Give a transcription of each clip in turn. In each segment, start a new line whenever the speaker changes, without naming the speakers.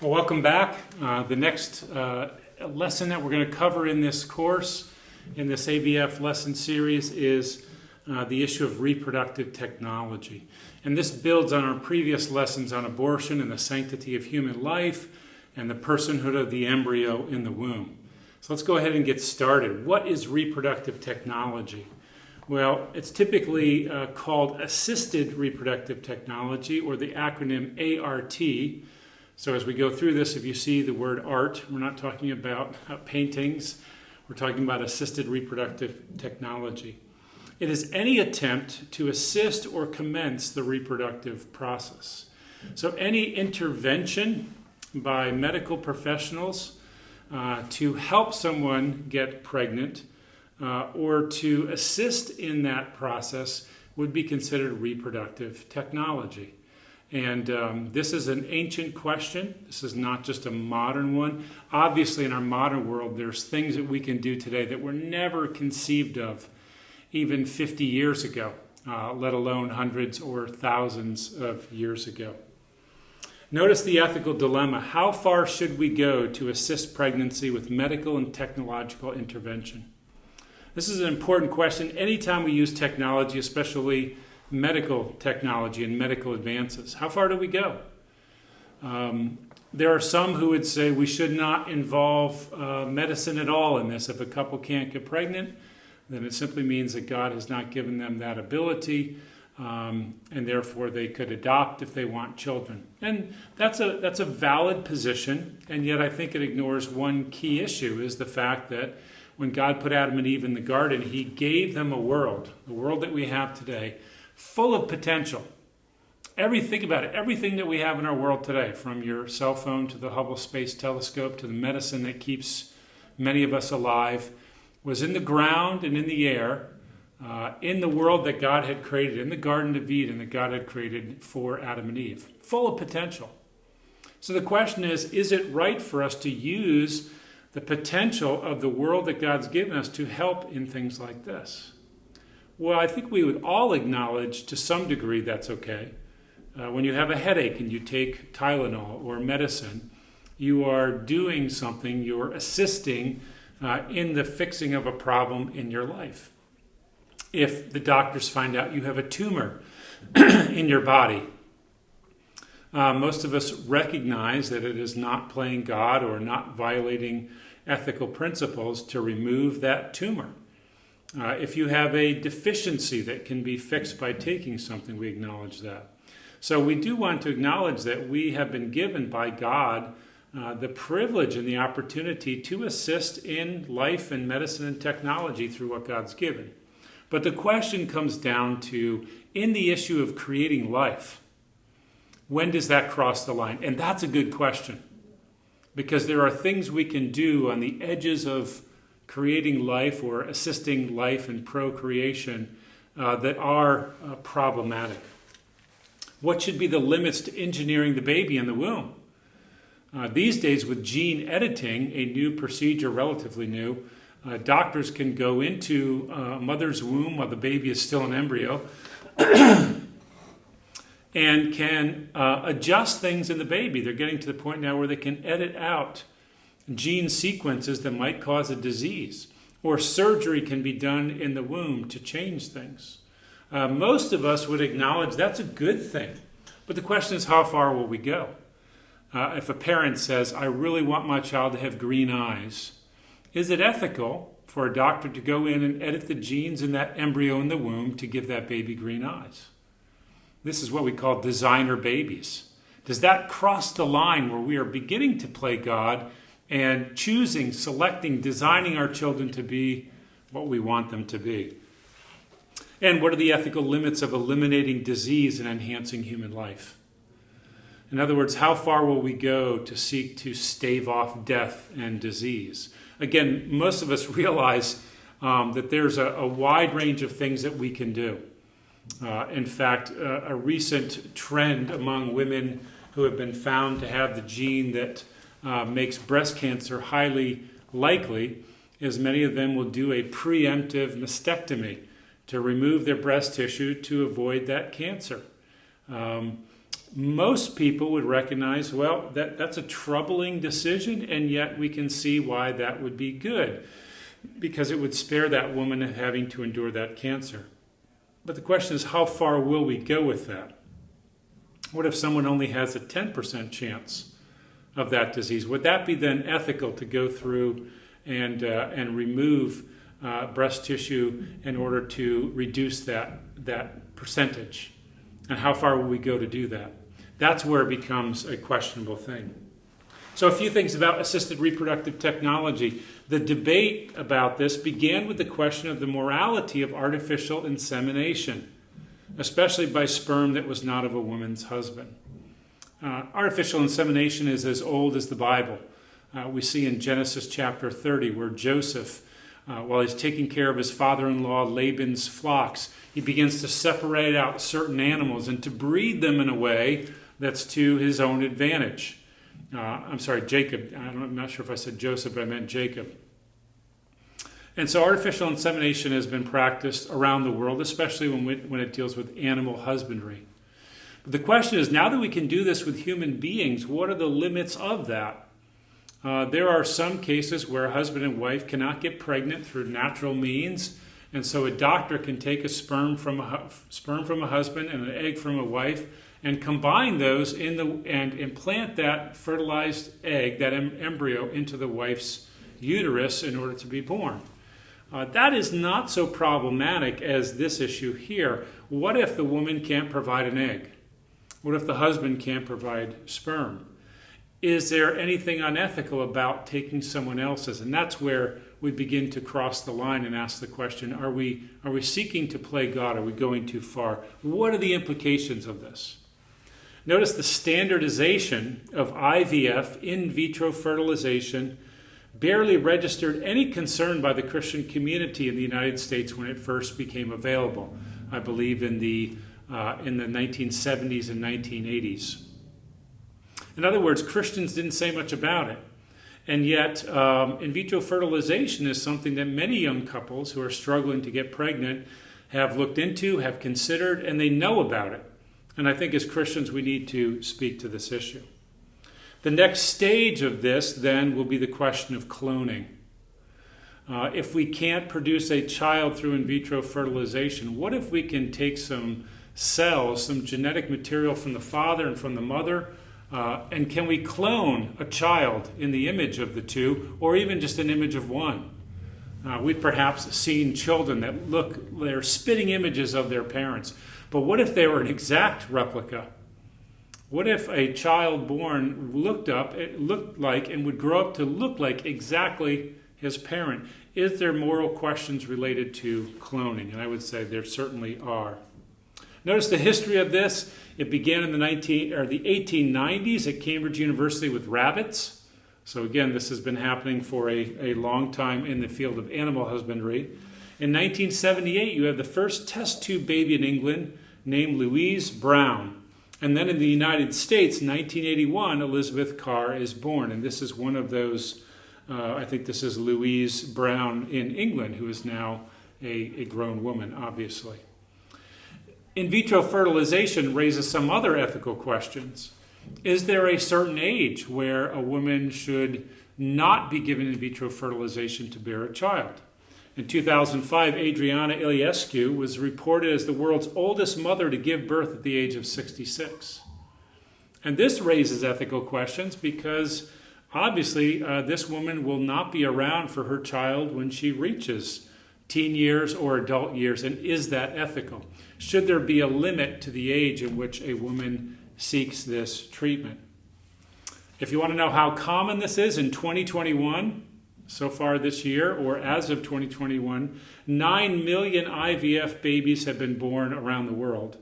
Well, welcome back. The next lesson that we're going to cover in this course, in this ABF lesson series, is the issue of reproductive technology. And this builds on our previous lessons on abortion and the sanctity of human life and the personhood of the embryo in the womb. So let's go ahead and get started. What is reproductive technology? Well, it's typically called assisted reproductive technology, or the acronym ART. So as we go through this, if you see the word art, we're not talking about paintings. We're talking about assisted reproductive technology. It is any attempt to assist or commence the reproductive process. So any intervention by medical professionals to help someone get pregnant or to assist in that process would be considered reproductive technology. And this is an ancient question. This is not just a modern one. Obviously, in our modern world, there's things that we can do today that were never conceived of even 50 years ago, let alone hundreds or thousands of years ago. Notice the ethical dilemma. How far should we go to assist pregnancy with medical and technological intervention? This is an important question. Anytime we use technology, especially medical technology and medical advances, how far do we go? There are some who would say we should not involve medicine at all in this. If a couple can't get pregnant, then it simply means that God has not given them that ability, and therefore they could adopt if they want children. And that's a valid position, and yet I think it ignores one key issue, is the fact that when God put Adam and Eve in the garden, he gave them a world, the world that we have today, full of potential. Think about it. Everything that we have in our world today, from your cell phone to the Hubble Space Telescope to the medicine that keeps many of us alive, was in the ground and in the air, in the world that God had created, in the Garden of Eden that God had created for Adam and Eve. Full of potential. So the question is it right for us to use the potential of the world that God's given us to help in things like this? Well, I think we would all acknowledge to some degree that's okay. When you have a headache and you take Tylenol or medicine, you are doing something, you're assisting in the fixing of a problem in your life. If the doctors find out you have a tumor in your body, most of us recognize that it is not playing God or not violating ethical principles to remove that tumor. If you have a deficiency that can be fixed by taking something, we acknowledge that. So we do want to acknowledge that we have been given by God the privilege and the opportunity to assist in life and medicine and technology through what God's given. But the question comes down to, in the issue of creating life, when does that cross the line? And that's a good question, because there are things we can do on the edges of creating life or assisting life and procreation that are problematic. What should be the limits to engineering the baby in the womb? These days, with gene editing, a new procedure, relatively new, doctors can go into a mother's womb while the baby is still an embryo and can adjust things in the baby. They're getting to the point now where they can edit out gene sequences that might cause a disease, or surgery can be done in the womb to change things. Most of us would acknowledge that's a good thing, but the question is, how far will we go? If a parent says, I really want my child to have green eyes, is it ethical for a doctor to go in and edit the genes in that embryo in the womb to give that baby green eyes? This is what we call designer babies. Does that cross the line where we are beginning to play God and choosing, selecting, designing our children to be what we want them to be? And what are the ethical limits of eliminating disease and enhancing human life? In other words, how far will we go to seek to stave off death and disease? Again, most of us realize that there's a wide range of things that we can do. In fact, a recent trend among women who have been found to have the gene that makes breast cancer highly likely is many of them will do a preemptive mastectomy to remove their breast tissue to avoid that cancer. most people would recognize, well, that's a troubling decision, and yet we can see why that would be good, because it would spare that woman having to endure that cancer. But the question is, how far will we go with that? What if someone only has a 10% chance of that disease? Would that be then ethical to go through and remove breast tissue in order to reduce that percentage? And how far will we go to do that? That's where it becomes a questionable thing. So a few things about assisted reproductive technology. The debate about this began with the question of the morality of artificial insemination, especially by sperm that was not of a woman's husband. Artificial insemination is as old as the Bible. We see in Genesis chapter 30 where Joseph, while he's taking care of his father-in-law Laban's flocks, he begins to separate out certain animals and to breed them in a way that's to his own advantage. Jacob. I'm not sure if I said Joseph, but I meant Jacob. And so artificial insemination has been practiced around the world, especially when it deals with animal husbandry. But the question is, now that we can do this with human beings, what are the limits of that? There are some cases where a husband and wife cannot get pregnant through natural means, and so a doctor can take a sperm from a husband and an egg from a wife and combine those and implant that fertilized egg, that embryo, into the wife's uterus in order to be born. That is not so problematic as this issue here. What if the woman can't provide an egg? What if the husband can't provide sperm? Is there anything unethical about taking someone else's? And that's where we begin to cross the line and ask the question, are we seeking to play God? Are we going too far? What are the implications of this? Notice the standardization of IVF, in vitro fertilization, barely registered any concern by the Christian community in the United States when it first became available, I believe in the 1970s and 1980s. In other words, Christians didn't say much about it. And yet, in vitro fertilization is something that many young couples who are struggling to get pregnant have looked into, have considered, and they know about it. And I think as Christians, we need to speak to this issue. The next stage of this, then, will be the question of cloning. If we can't produce a child through in vitro fertilization, what if we can take some cells, some genetic material from the father and from the mother, and can we clone a child in the image of the two, or even just an image of one? We've perhaps seen children that they're spitting images of their parents. But what if they were an exact replica? What if a child born looked like and would grow up to look like exactly his parent? Is there moral questions related to cloning? And I would say there certainly are. Notice the history of this. It began in the 1890s at Cambridge University with rabbits. So again, this has been happening for a long time in the field of animal husbandry. In 1978, you have the first test tube baby in England named Louise Brown. And then in the United States, 1981, Elizabeth Carr is born. And this is one of those, I think this is Louise Brown in England, who is now a grown woman, obviously. In vitro fertilization raises some other ethical questions. Is there a certain age where a woman should not be given in vitro fertilization to bear a child? In 2005, Adriana Iliescu was reported as the world's oldest mother to give birth at the age of 66. And this raises ethical questions because obviously this woman will not be around for her child when she reaches teen years or adult years. And is that ethical? Should there be a limit to the age in which a woman seeks this treatment? If you want to know how common this is, in 2021, so far this year, or as of 2021, 9 million IVF babies have been born around the world,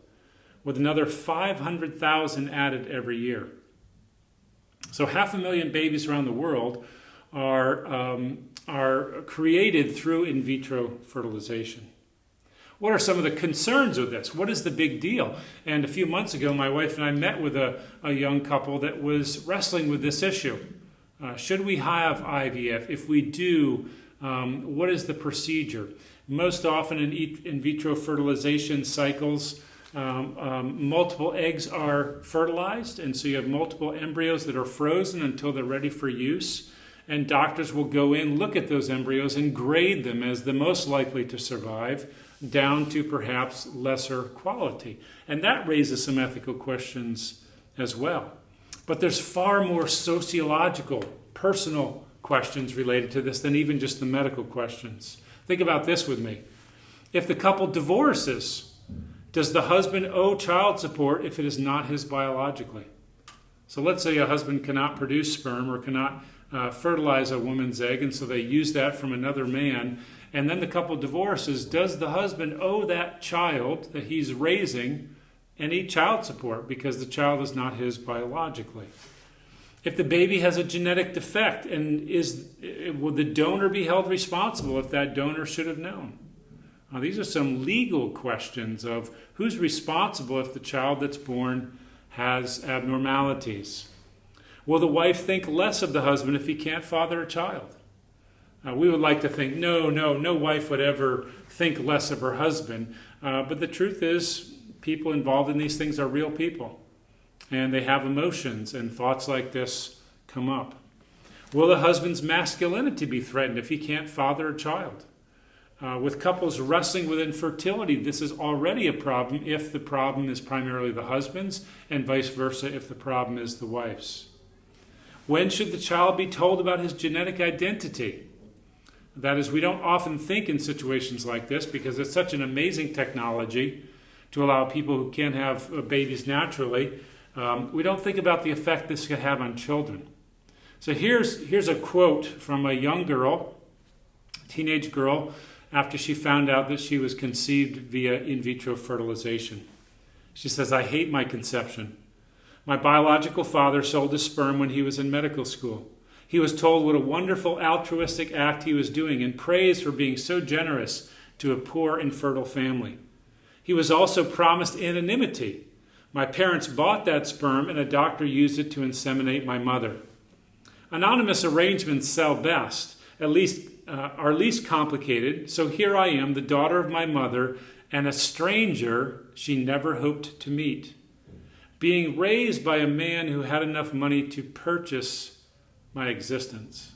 with another 500,000 added every year. So 500,000 babies around the world are created through in vitro fertilization. What are some of the concerns with this? What is the big deal? And a few months ago, my wife and I met with a young couple that was wrestling with this issue. Should we have IVF? If we do, what is the procedure? Most often in vitro fertilization cycles, multiple eggs are fertilized, and so you have multiple embryos that are frozen until they're ready for use. And doctors will go in, look at those embryos, and grade them as the most likely to survive, down to perhaps lesser quality. And that raises some ethical questions as well. But there's far more sociological, personal questions related to this than even just the medical questions. Think about this with me. If the couple divorces, does the husband owe child support if it is not his biologically? So let's say a husband cannot produce sperm or cannot fertilize a woman's egg, and so they use that from another man, and then the couple divorces. Does the husband owe that child that he's raising any child support because the child is not his biologically? If the baby has a genetic defect, and will the donor be held responsible if that donor should have known? These are some legal questions of who's responsible if the child that's born has abnormalities. Will the wife think less of the husband if he can't father a child? We would like to think, no wife would ever think less of her husband. But the truth is, people involved in these things are real people. And they have emotions, and thoughts like this come up. Will the husband's masculinity be threatened if he can't father a child? With couples wrestling with infertility, this is already a problem if the problem is primarily the husband's, and vice versa if the problem is the wife's. When should the child be told about his genetic identity? That is, we don't often think in situations like this because it's such an amazing technology to allow people who can't have babies naturally. We don't think about the effect this could have on children. So here's a quote from a young girl, teenage girl, after she found out that she was conceived via in vitro fertilization. She says, "I hate my conception. My biological father sold his sperm when he was in medical school. He was told what a wonderful altruistic act he was doing and praised for being so generous to a poor infertile family. He was also promised anonymity. My parents bought that sperm and a doctor used it to inseminate my mother. Anonymous arrangements sell best, are least complicated, so here I am, the daughter of my mother, and a stranger she never hoped to meet, being raised by a man who had enough money to purchase my existence."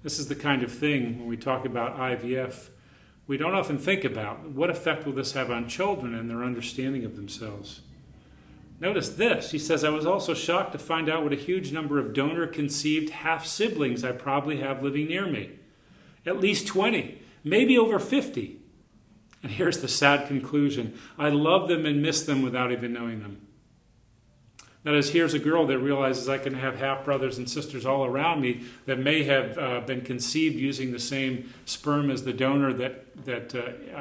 This is the kind of thing, when we talk about IVF, we don't often think about. What effect will this have on children and their understanding of themselves? Notice this. She says, "I was also shocked to find out what a huge number of donor-conceived half-siblings I probably have living near me. At least 20, maybe over 50. And here's the sad conclusion. I love them and miss them without even knowing them." That is, here's a girl that realizes I can have half-brothers and sisters all around me that may have been conceived using the same sperm as the donor that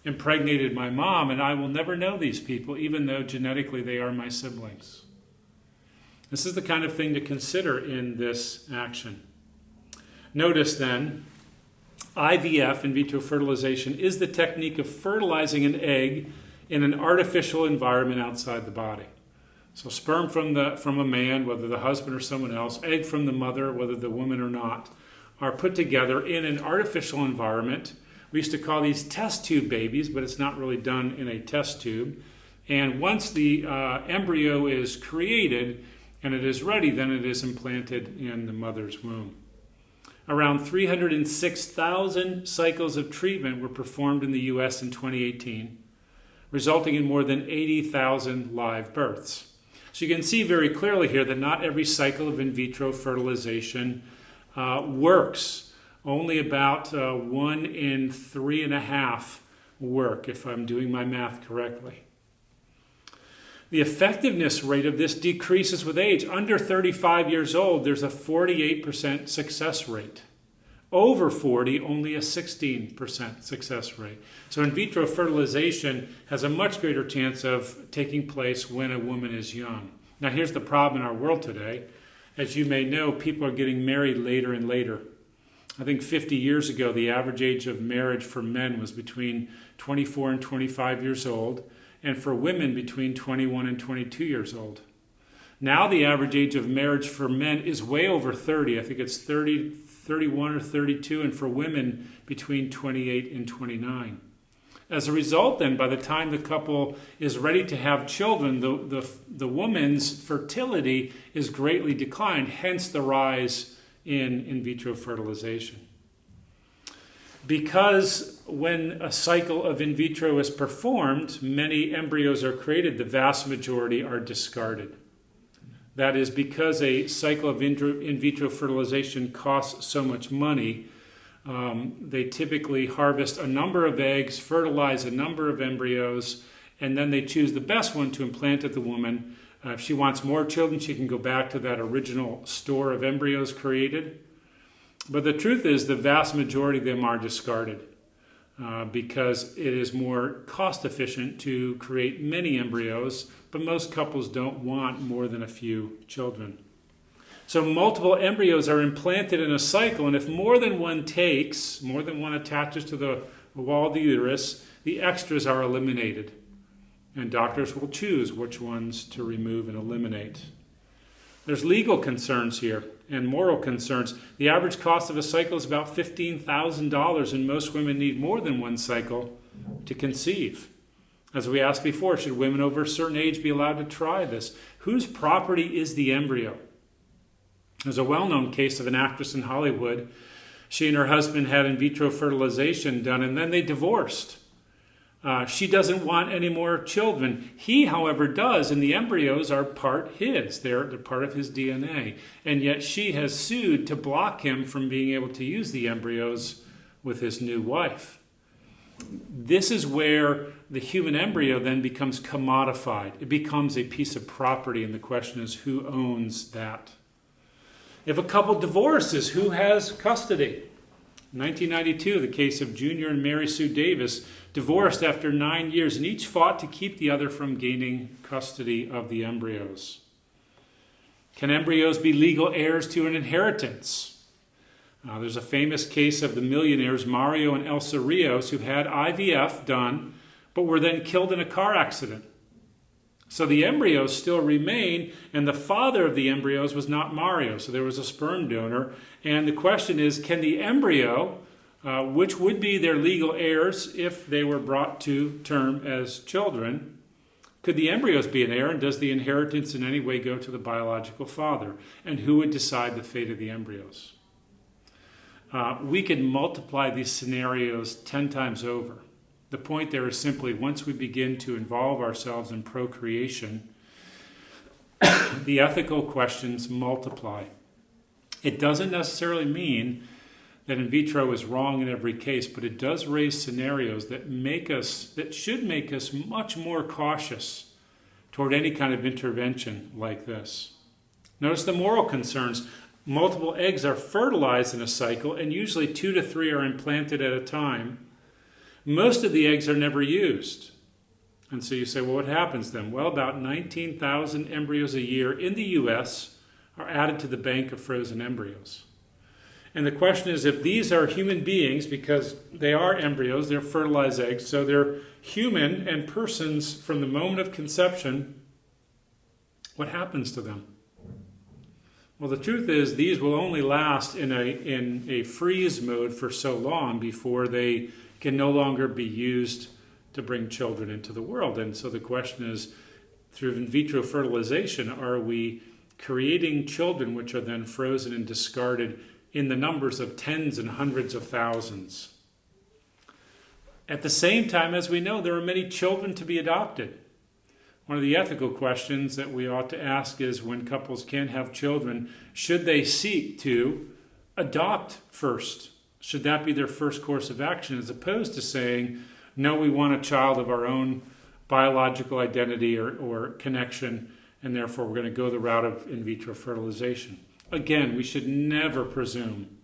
impregnated my mom, and I will never know these people, even though genetically they are my siblings. This is the kind of thing to consider in this action. Notice then, IVF, in vitro fertilization, is the technique of fertilizing an egg in an artificial environment outside the body. So sperm from a man, whether the husband or someone else, egg from the mother, whether the woman or not, are put together in an artificial environment. We used to call these test tube babies, but it's not really done in a test tube. And once the embryo is created and it is ready, then it is implanted in the mother's womb. Around 306,000 cycles of treatment were performed in the U.S. in 2018, resulting in more than 80,000 live births. So you can see very clearly here that not every cycle of in vitro fertilization works. Only about 1 in 3.5 work, if I'm doing my math correctly. The effectiveness rate of this decreases with age. Under 35 years old, there's a 48% success rate. Over 40, only a 16% success rate. So in vitro fertilization has a much greater chance of taking place when a woman is young. Now here's the problem in our world today. As you may know, people are getting married later and later. I think 50 years ago, the average age of marriage for men was between 24 and 25 years old, and for women between 21 and 22 years old. Now the average age of marriage for men is way over 30. I think it's 31 or 32, and for women between 28 and 29. As a result, then, by the time the couple is ready to have children, the woman's fertility is greatly declined, hence the rise in vitro fertilization. Because when a cycle of in vitro is performed, many embryos are created, the vast majority are discarded. That is because a cycle of in vitro fertilization costs so much money. They typically harvest a number of eggs, fertilize a number of embryos, and then they choose the best one to implant at the woman. If she wants more children, she can go back to that original store of embryos created. But the truth is the vast majority of them are discarded because it is more cost efficient to create many embryos, but most couples don't want more than a few children. So multiple embryos are implanted in a cycle, and if more than one attaches to the wall of the uterus, the extras are eliminated. And doctors will choose which ones to remove and eliminate. There's legal concerns here and moral concerns. The average cost of a cycle is about $15,000, and most women need more than one cycle to conceive. As we asked before, should women over a certain age be allowed to try this? Whose property is the embryo? There's a well-known case of an actress in Hollywood. She and her husband had in vitro fertilization done, and then they divorced. She doesn't want any more children. He, however, does, and the embryos are part his. They're part of his DNA. And yet she has sued to block him from being able to use the embryos with his new wife. This is where the human embryo then becomes commodified. It becomes a piece of property, and the question is, who owns that? If a couple divorces, who has custody? In 1992, the case of Junior and Mary Sue Davis divorced after 9 years, and each fought to keep the other from gaining custody of the embryos. Can embryos be legal heirs to an inheritance? There's a famous case of the millionaires Mario and Elsa Rios who had IVF done, but were then killed in a car accident. So the embryos still remain, and the father of the embryos was not Mario, so there was a sperm donor. And the question is, can the embryo, which would be their legal heirs if they were brought to term as children, could the embryos be an heir, and does the inheritance in any way go to the biological father? And who would decide the fate of the embryos? We could multiply these scenarios 10 times over. The point there is simply, once we begin to involve ourselves in procreation, the ethical questions multiply. It doesn't necessarily mean that in vitro is wrong in every case, but it does raise scenarios that should make us much more cautious toward any kind of intervention like this. Notice the moral concerns. Multiple eggs are fertilized in a cycle, and usually 2 to 3 are implanted at a time. Most of the eggs are never used. And so you say, well, what happens then? Well, about 19,000 embryos a year in the U.S. are added to the bank of frozen embryos. And the question is, if these are human beings, because they are embryos, they're fertilized eggs, so they're human and persons from the moment of conception, what happens to them? Well, the truth is, these will only last in a freeze mode for so long before they can no longer be used to bring children into the world. And so the question is, through in vitro fertilization, are we creating children which are then frozen and discarded in the numbers of tens and hundreds of thousands? At the same time, as we know, there are many children to be adopted. One of the ethical questions that we ought to ask is, when couples can have children, should they seek to adopt first? Should that be their first course of action, as opposed to saying, no, we want a child of our own biological identity or connection, and therefore we're going to go the route of in vitro fertilization? Again, we should never presume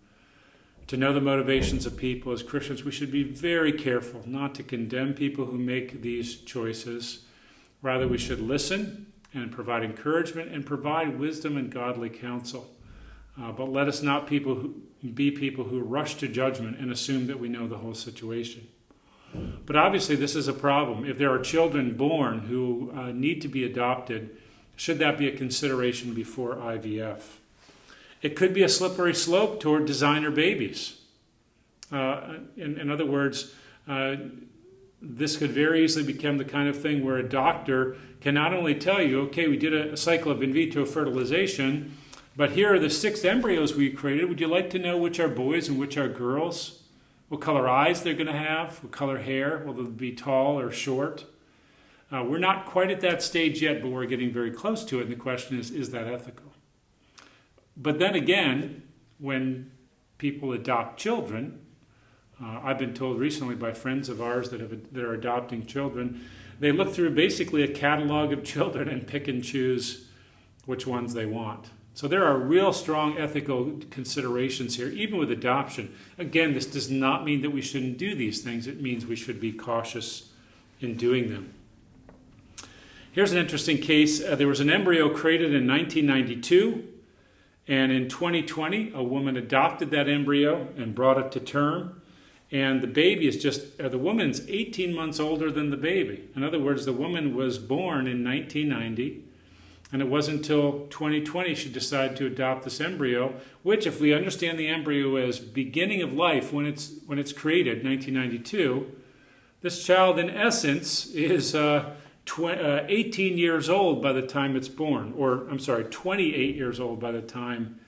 to know the motivations of people. As Christians, we should be very careful not to condemn people who make these choices. Rather, we should listen and provide encouragement and provide wisdom and godly counsel. But let us not be people who rush to judgment and assume that we know the whole situation. But obviously this is a problem. If there are children born who need to be adopted, should that be a consideration before IVF? It could be a slippery slope toward designer babies. In other words, this could very easily become the kind of thing where a doctor can not only tell you, okay, we did a cycle of in vitro fertilization, but here are the 6 embryos we created. Would you like to know which are boys and which are girls? What color eyes they're going to have? What color hair? Will they be tall or short? We're not quite at that stage yet, but we're getting very close to it. And the question is that ethical? But then again, when people adopt children, I've been told recently by friends of ours that are adopting children, they look through basically a catalog of children and pick and choose which ones they want. So there are real strong ethical considerations here, even with adoption. Again, this does not mean that we shouldn't do these things. It means we should be cautious in doing them. Here's an interesting case. There was an embryo created in 1992, and in 2020, a woman adopted that embryo and brought it to term. And the baby is the woman's 18 months older than the baby. In other words, the woman was born in 1990, and it wasn't until 2020 she decided to adopt this embryo, which, if we understand the embryo as beginning of life when it's created, 1992, this child, in essence, is 18 years old by the time it's born, 28 years old by the time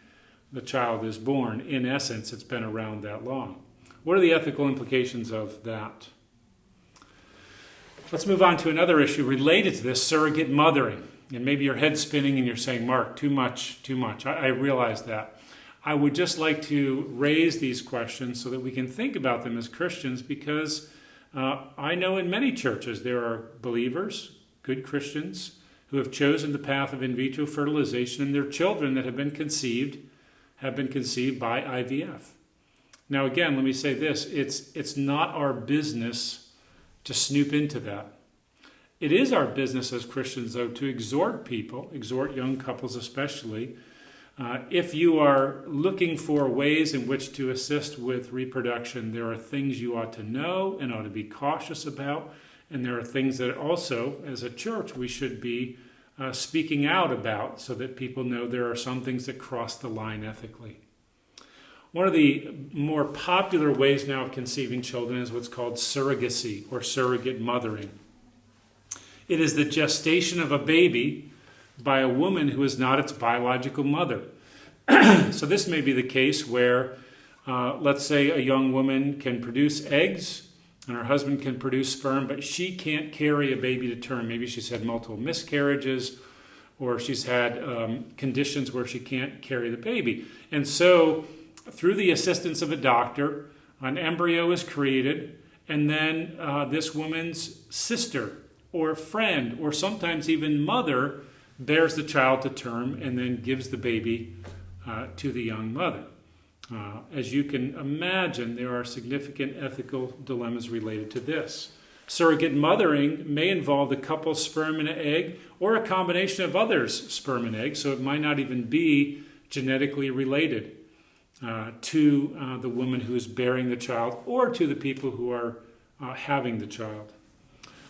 the child is born. In essence, it's been around that long. What are the ethical implications of that? Let's move on to another issue related to this, surrogate mothering. And maybe your head's spinning and you're saying, Mark, too much. I realize that. I would just like to raise these questions so that we can think about them as Christians, because I know in many churches there are believers, good Christians, who have chosen the path of in vitro fertilization, and their children that have been conceived by IVF. Now again, let me say this, it's not our business to snoop into that. It is our business as Christians, though, to exhort young couples especially, if you are looking for ways in which to assist with reproduction, there are things you ought to know and ought to be cautious about, and there are things that also, as a church, we should be speaking out about so that people know there are some things that cross the line ethically. One of the more popular ways now of conceiving children is what's called surrogacy or surrogate mothering. It is the gestation of a baby by a woman who is not its biological mother. So this may be the case where, let's say, a young woman can produce eggs and her husband can produce sperm, but she can't carry a baby to term. Maybe she's had multiple miscarriages, or she's had conditions where she can't carry the baby. And so, through the assistance of a doctor, an embryo is created, and then this woman's sister or friend, or sometimes even mother, bears the child to term and then gives the baby to the young mother. As you can imagine, there are significant ethical dilemmas related to this. Surrogate mothering may involve the couple's sperm and egg, or a combination of others' sperm and egg, so it might not even be genetically related to the woman who is bearing the child or to the people who are having the child.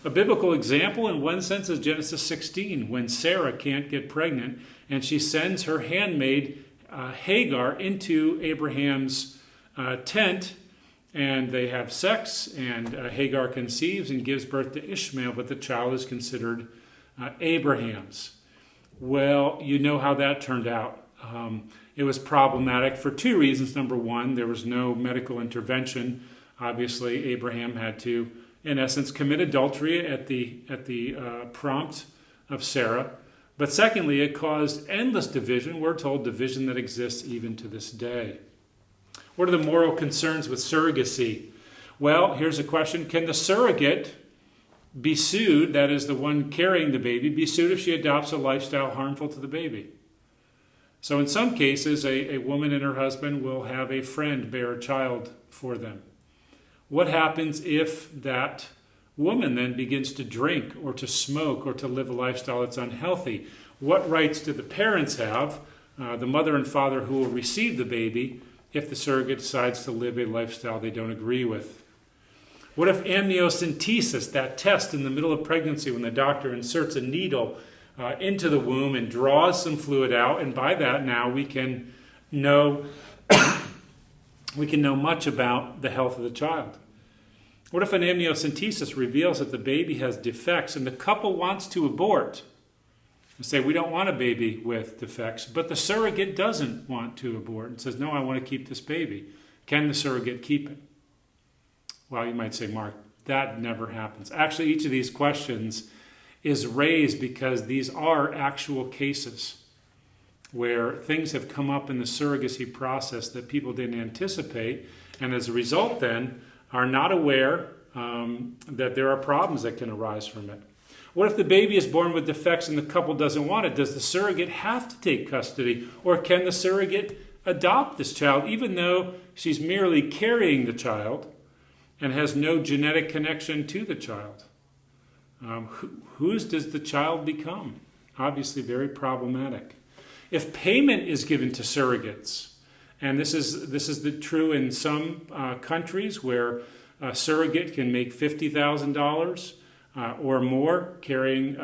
A biblical example in one sense is Genesis 16, when Sarah can't get pregnant and she sends her handmaid Hagar into Abraham's tent, and they have sex, and Hagar conceives and gives birth to Ishmael, but the child is considered Abraham's. Well, you know how that turned out. It was problematic for two reasons. Number one, there was no medical intervention. Obviously, Abraham had to, in essence, commit adultery at the prompt of Sarah. But secondly, it caused endless division. We're told division that exists even to this day. What are the moral concerns with surrogacy? Well, here's a question. Can the surrogate be sued, that is the one carrying the baby, be sued if she adopts a lifestyle harmful to the baby? So in some cases, a woman and her husband will have a friend bear a child for them. What happens if that woman then begins to drink or to smoke or to live a lifestyle that's unhealthy? What rights do the parents have, the mother and father who will receive the baby, if the surrogate decides to live a lifestyle they don't agree with? What if amniocentesis, that test in the middle of pregnancy when the doctor inserts a needle into the womb and draws some fluid out, and by that now we can know much about the health of the child? What if an amniocentesis reveals that the baby has defects and the couple wants to abort? And say, we don't want a baby with defects, but the surrogate doesn't want to abort and says, no, I want to keep this baby. Can the surrogate keep it? Well, you might say, Mark, that never happens. Actually, each of these questions is raised because these are actual cases where things have come up in the surrogacy process that people didn't anticipate, and as a result then are not aware that there are problems that can arise from it. What if the baby is born with defects and the couple doesn't want it? Does the surrogate have to take custody, or can the surrogate adopt this child even though she's merely carrying the child and has no genetic connection to the child? Whose does the child become? Obviously very problematic. If payment is given to surrogates, and this is true in some countries where a surrogate can make $50,000 or more carrying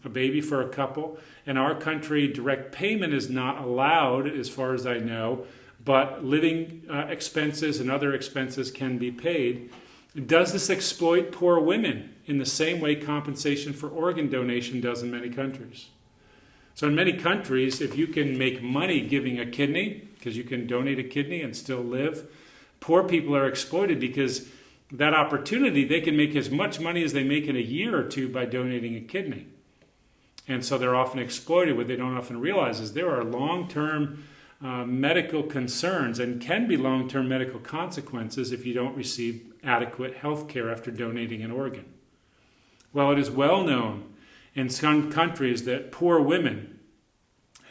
a baby for a couple. In our country, direct payment is not allowed, as far as I know, but living expenses and other expenses can be paid. Does this exploit poor women in the same way compensation for organ donation does in many countries? So in many countries, if you can make money giving a kidney, because you can donate a kidney and still live, poor people are exploited because that opportunity, they can make as much money as they make in a year or two by donating a kidney. And so they're often exploited. What they don't often realize is there are long-term medical concerns and can be long-term medical consequences if you don't receive adequate health care after donating an organ. Well, it is well known in some countries that poor women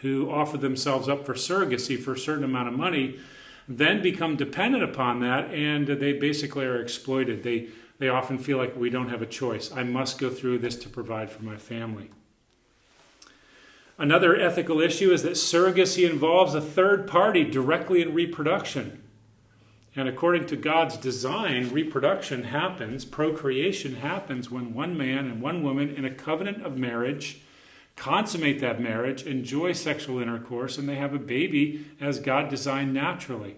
who offer themselves up for surrogacy for a certain amount of money then become dependent upon that, and they basically are exploited. They often feel like, we don't have a choice. I must go through this to provide for my family. Another ethical issue is that surrogacy involves a third party directly in reproduction. And according to God's design, reproduction happens, procreation happens when one man and one woman in a covenant of marriage consummate that marriage, enjoy sexual intercourse, and they have a baby as God designed naturally.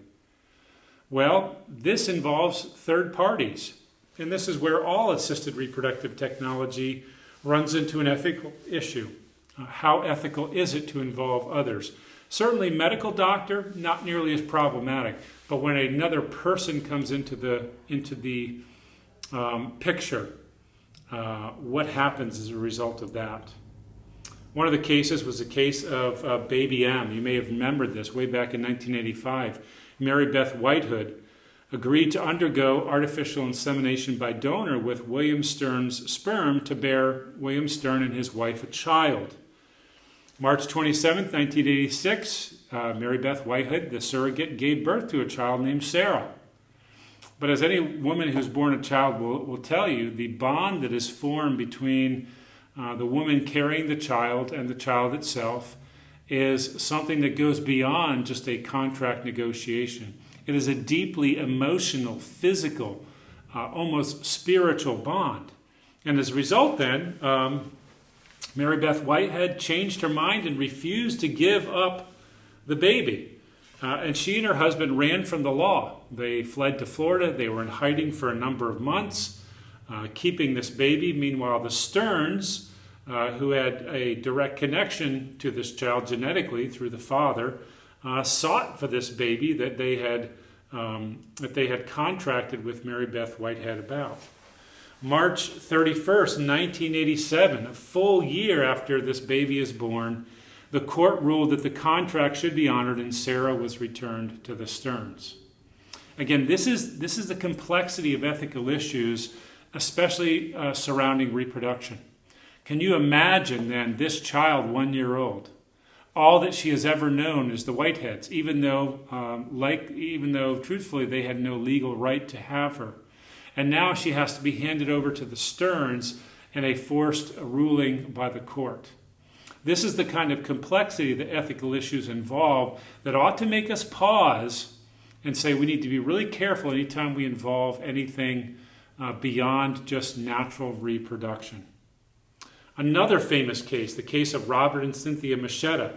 Well, this involves third parties. And this is where all assisted reproductive technology runs into an ethical issue. How ethical is it to involve others? Certainly medical doctor, not nearly as problematic. But when another person comes into the picture, what happens as a result of that? One of the cases was a case of baby M. You may have remembered this way back in 1985. Mary Beth Whitehood agreed to undergo artificial insemination by donor with William Stern's sperm to bear William Stern and his wife a child. March 27, 1986, Mary Beth Whitehood, the surrogate, gave birth to a child named Sarah. But as any woman who's born a child will tell you, the bond that is formed between the woman carrying the child and the child itself is something that goes beyond just a contract negotiation. It is a deeply emotional, physical, almost spiritual bond. And as a result then, Mary Beth Whitehead changed her mind and refused to give up the baby. And she and her husband ran from the law. They fled to Florida. They were in hiding for a number of months, keeping this baby. Meanwhile, the Sterns, who had a direct connection to this child genetically through the father, sought for this baby that they had contracted with Mary Beth Whitehead about. March 31st, 1987, a full year after this baby is born, the court ruled that the contract should be honored and Sarah was returned to the Sterns. Again, this is the complexity of ethical issues, especially surrounding reproduction. Can you imagine then this child, 1 year old? All that she has ever known is the Whiteheads, even though truthfully they had no legal right to have her. And now she has to be handed over to the Sterns in a forced ruling by the court. This is the kind of complexity that ethical issues involve that ought to make us pause and say we need to be really careful anytime we involve anything beyond just natural reproduction. Another famous case, the case of Robert and Cynthia Machetta.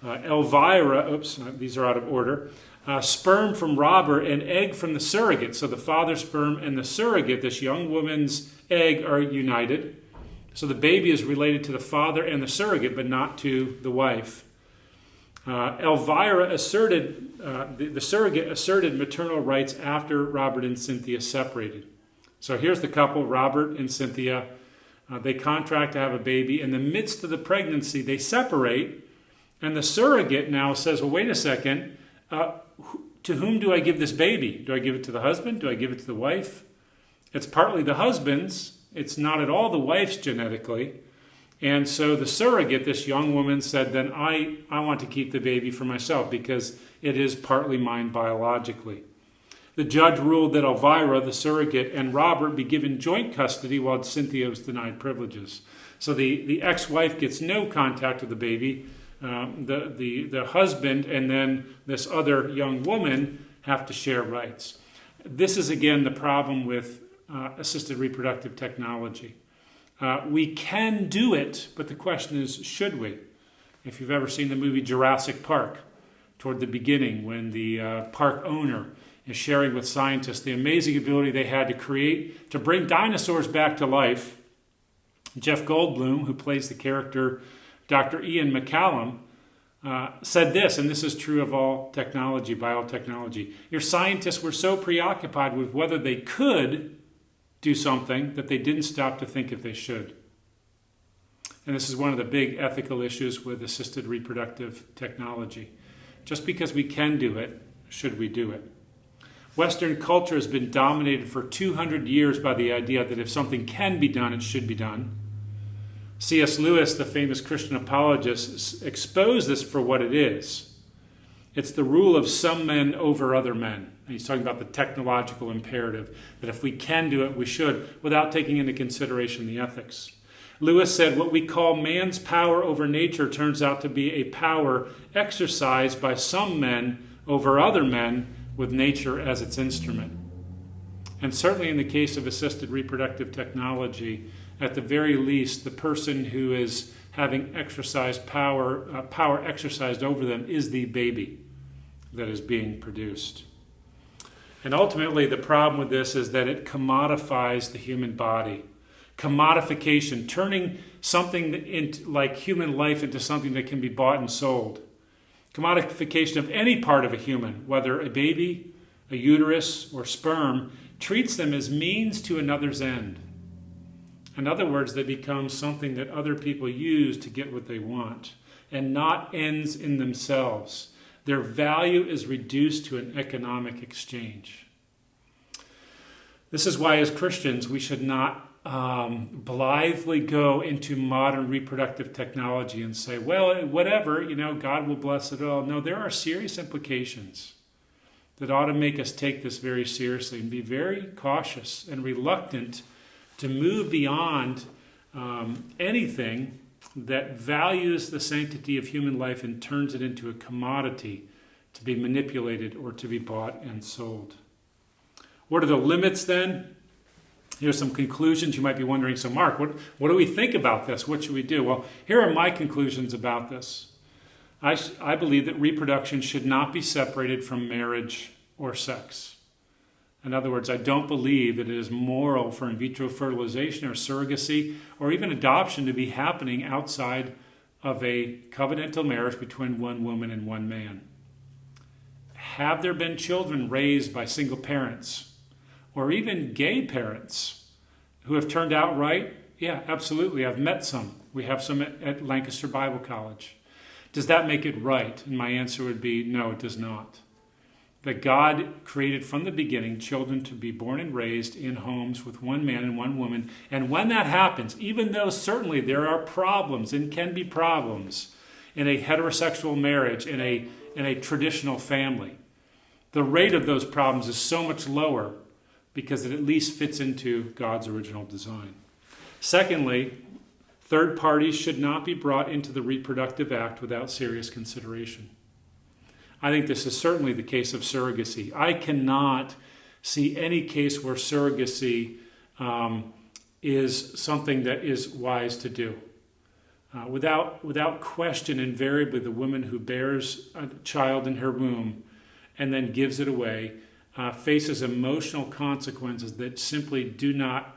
Elvira, these are out of order, sperm from Robert and egg from the surrogate. So the father's sperm and the surrogate, this young woman's egg, are united. So the baby is related to the father and the surrogate, but not to the wife. Elvira asserted, the surrogate asserted maternal rights after Robert and Cynthia separated. So here's the couple, Robert and Cynthia. They contract to have a baby. In the midst of the pregnancy, they separate. And the surrogate now says, well, wait a second. To whom do I give this baby? Do I give it to the husband? Do I give it to the wife? It's partly the husband's. It's not at all the wife's genetically. And so the surrogate, this young woman, said, then I want to keep the baby for myself because it is partly mine biologically. The judge ruled that Elvira, the surrogate, and Robert be given joint custody while Cynthia was denied privileges. So the ex-wife gets no contact with the baby. The husband and then this other young woman have to share rights. This is, again, the problem with assisted reproductive technology. We can do it, but the question is, should we? If you've ever seen the movie Jurassic Park, toward the beginning when the park owner is sharing with scientists the amazing ability they had to bring dinosaurs back to life. Jeff Goldblum, who plays the character Dr. Ian McCallum, said this, and this is true of all technology, biotechnology. Your scientists were so preoccupied with whether they could do something that they didn't stop to think if they should. And this is one of the big ethical issues with assisted reproductive technology. Just because we can do it, should we do it? Western culture has been dominated for 200 years by the idea that if something can be done, it should be done. C.S. Lewis, the famous Christian apologist, exposed this for what it is. It's the rule of some men over other men. And he's talking about the technological imperative, that if we can do it, we should, without taking into consideration the ethics. Lewis said, what we call man's power over nature turns out to be a power exercised by some men over other men with nature as its instrument. And certainly in the case of assisted reproductive technology, at the very least, the person who is having exercised power exercised over them is the baby that is being produced. And ultimately, the problem with this is that it commodifies the human body. Commodification, turning something like human life into something that can be bought and sold. Commodification of any part of a human, whether a baby, a uterus, or sperm, treats them as means to another's end. In other words, they become something that other people use to get what they want, and not ends in themselves. Their value is reduced to an economic exchange. This is why, as Christians, we should not blithely go into modern reproductive technology and say, well, whatever, God will bless it all. No, there are serious implications that ought to make us take this very seriously and be very cautious and reluctant to move beyond anything that values the sanctity of human life and turns it into a commodity to be manipulated or to be bought and sold. What are the limits then? Here's some conclusions. You might be wondering, so Mark, what do we think about this? What should we do? Well, here are my conclusions about this. I believe that reproduction should not be separated from marriage or sex. In other words, I don't believe that it is moral for in vitro fertilization or surrogacy or even adoption to be happening outside of a covenantal marriage between one woman and one man. Have there been children raised by single parents or even gay parents who have turned out right? Yeah, absolutely. I've met some. We have some at Lancaster Bible College. Does that make it right? And my answer would be no, it does not. That God created from the beginning children to be born and raised in homes with one man and one woman. And when that happens, even though certainly there are problems and can be problems in a heterosexual marriage, in a traditional family, the rate of those problems is so much lower because it at least fits into God's original design. Secondly, third parties should not be brought into the reproductive act without serious consideration. I think this is certainly the case of surrogacy. I cannot see any case where surrogacy is something that is wise to do. Without question, invariably, the woman who bears a child in her womb and then gives it away faces emotional consequences that simply do not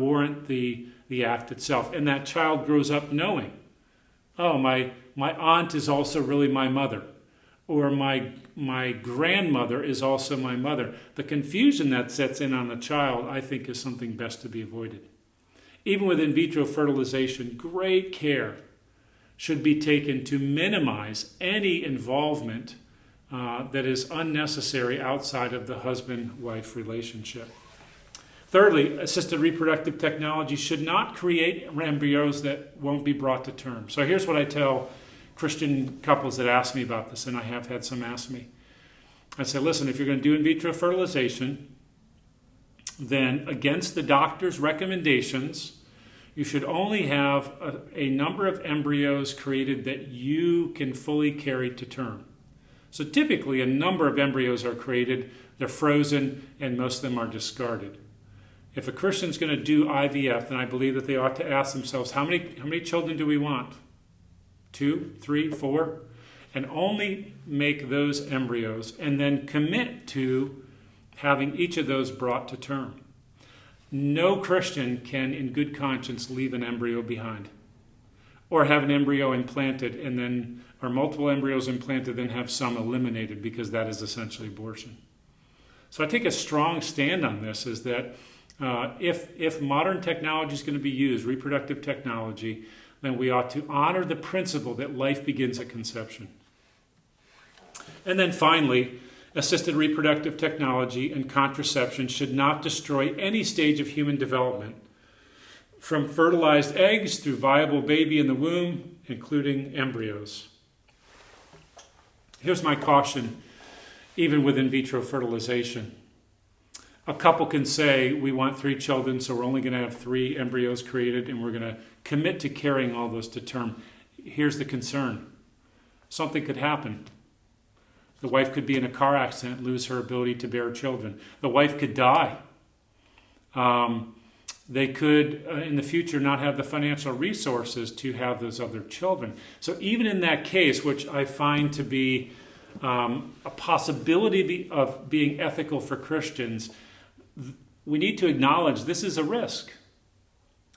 warrant the act itself. And that child grows up knowing, oh, my aunt is also really my mother, or my grandmother is also my mother. The confusion that sets in on the child, I think, is something best to be avoided. Even with in vitro fertilization, great care should be taken to minimize any involvement that is unnecessary outside of the husband-wife relationship. Thirdly, assisted reproductive technology should not create embryos that won't be brought to term. So here's what I tell Christian couples that ask me about this, and I have had some ask me. I say, listen, if you're going to do in vitro fertilization, then against the doctor's recommendations, you should only have a number of embryos created that you can fully carry to term. So typically a number of embryos are created, they're frozen, and most of them are discarded. If a Christian's going to do IVF, then I believe that they ought to ask themselves, how many children do we want? 2, 3, 4? And only make those embryos and then commit to having each of those brought to term. No Christian can, in good conscience, leave an embryo behind, or have an embryo implanted and then, or multiple embryos implanted, then have some eliminated, because that is essentially abortion. So I take a strong stand on this, is that if modern technology is going to be used, reproductive technology, then we ought to honor the principle that life begins at conception. And then finally, assisted reproductive technology and contraception should not destroy any stage of human development, from fertilized eggs through viable baby in the womb, including embryos. Here's my caution, even with in vitro fertilization. A couple can say, we want 3 children, so we're only going to have 3 embryos created, and we're going to commit to carrying all those to term. Here's the concern. Something could happen. The wife could be in a car accident, lose her ability to bear children. The wife could die. They could, in the future, not have the financial resources to have those other children. So even in that case, which I find to be a possibility of being ethical for Christians, we need to acknowledge this is a risk.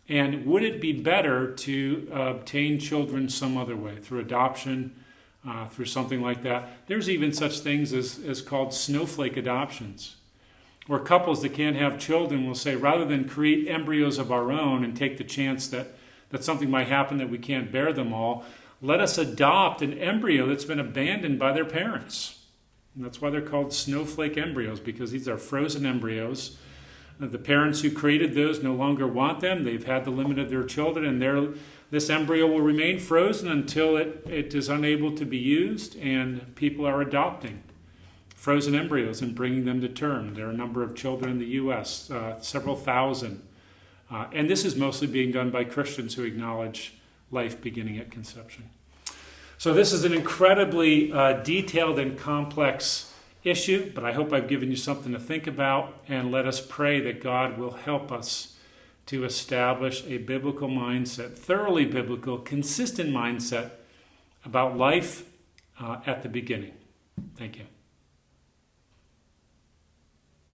And would it be better to obtain children some other way, through adoption, through something like that? There's even such things as called snowflake adoptions, where couples that can't have children will say, rather than create embryos of our own and take the chance that something might happen that we can't bear them all, let us adopt an embryo that's been abandoned by their parents. And that's why they're called snowflake embryos, because these are frozen embryos. The parents who created those no longer want them. They've had the limit of their children, and this embryo will remain frozen until it is unable to be used, and people are adopting frozen embryos and bringing them to term. There are a number of children in the U.S., several thousand. And this is mostly being done by Christians who acknowledge life beginning at conception. So this is an incredibly detailed and complex issue, but I hope I've given you something to think about, and let us pray that God will help us to establish a biblical mindset, thoroughly biblical, consistent mindset about life at the beginning. Thank you.